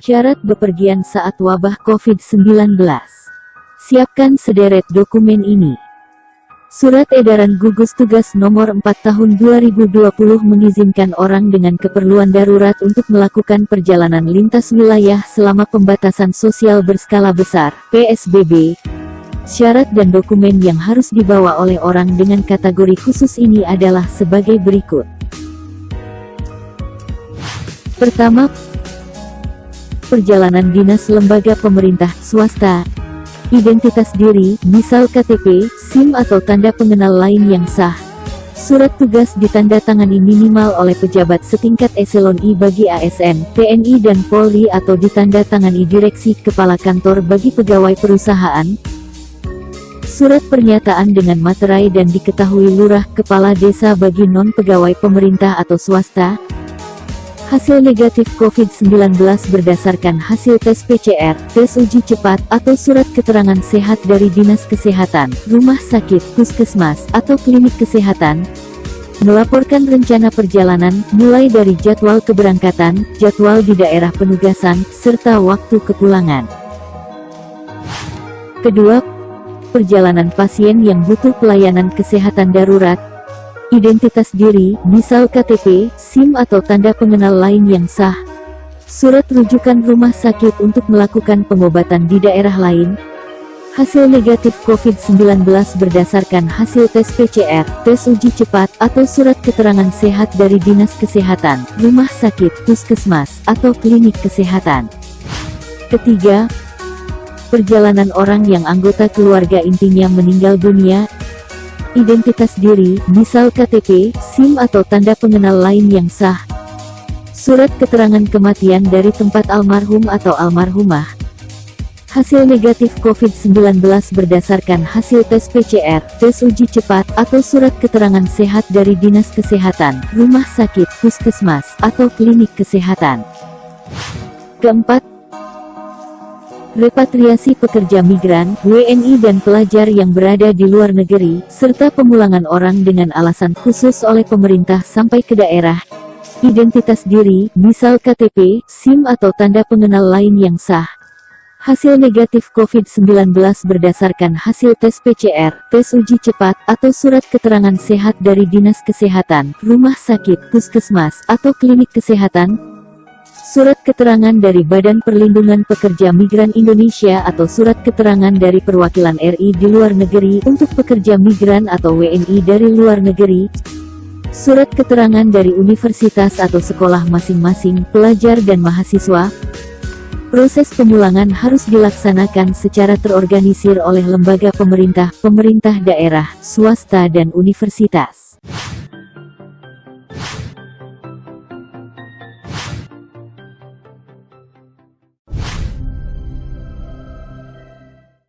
Syarat bepergian saat wabah COVID-19. Siapkan sederet dokumen ini. Surat Edaran Gugus Tugas Nomor 4 Tahun 2020 mengizinkan orang dengan keperluan darurat untuk melakukan perjalanan lintas wilayah selama pembatasan sosial berskala besar, PSBB. Syarat dan dokumen yang harus dibawa oleh orang dengan kategori khusus ini adalah sebagai berikut. Pertama, perjalanan dinas lembaga pemerintah, swasta, identitas diri, misal KTP, SIM atau tanda pengenal lain yang sah. Surat tugas ditandatangani minimal oleh pejabat setingkat eselon I bagi ASN, TNI dan Polri atau ditandatangani direksi kepala kantor bagi pegawai perusahaan. Surat pernyataan dengan materai dan diketahui lurah kepala desa bagi non-pegawai pemerintah atau swasta. Hasil negatif COVID-19 berdasarkan hasil tes PCR, tes uji cepat, atau surat keterangan sehat dari Dinas Kesehatan, rumah sakit, puskesmas, atau klinik kesehatan. Melaporkan rencana perjalanan, mulai dari jadwal keberangkatan, jadwal di daerah penugasan, serta waktu kepulangan. Kedua, perjalanan pasien yang butuh pelayanan kesehatan darurat. Identitas diri, misal KTP, SIM atau tanda pengenal lain yang sah. Surat rujukan rumah sakit untuk melakukan pengobatan di daerah lain. Hasil negatif COVID-19 berdasarkan hasil tes PCR, tes uji cepat, atau surat keterangan sehat dari Dinas Kesehatan, rumah sakit, puskesmas, atau klinik kesehatan. Ketiga, perjalanan orang yang anggota keluarga intinya meninggal dunia. Identitas diri, misal KTP, SIM atau tanda pengenal lain yang sah. Surat keterangan kematian dari tempat almarhum atau almarhumah. Hasil negatif COVID-19 berdasarkan hasil tes PCR, tes uji cepat, atau surat keterangan sehat dari Dinas Kesehatan, rumah sakit, puskesmas, atau klinik kesehatan. Keempat, repatriasi pekerja migran, WNI dan pelajar yang berada di luar negeri, serta pemulangan orang dengan alasan khusus oleh pemerintah sampai ke daerah. Identitas diri, misal KTP, SIM atau tanda pengenal lain yang sah. Hasil negatif COVID-19 berdasarkan hasil tes PCR, tes uji cepat, atau surat keterangan sehat dari Dinas Kesehatan, rumah sakit, puskesmas, atau klinik kesehatan. Surat keterangan dari Badan Perlindungan Pekerja Migran Indonesia atau surat keterangan dari perwakilan RI di luar negeri untuk pekerja migran atau WNI dari luar negeri. Surat keterangan dari universitas atau sekolah masing-masing, pelajar dan mahasiswa. Proses pemulangan harus dilaksanakan secara terorganisir oleh lembaga pemerintah, pemerintah daerah, swasta dan universitas.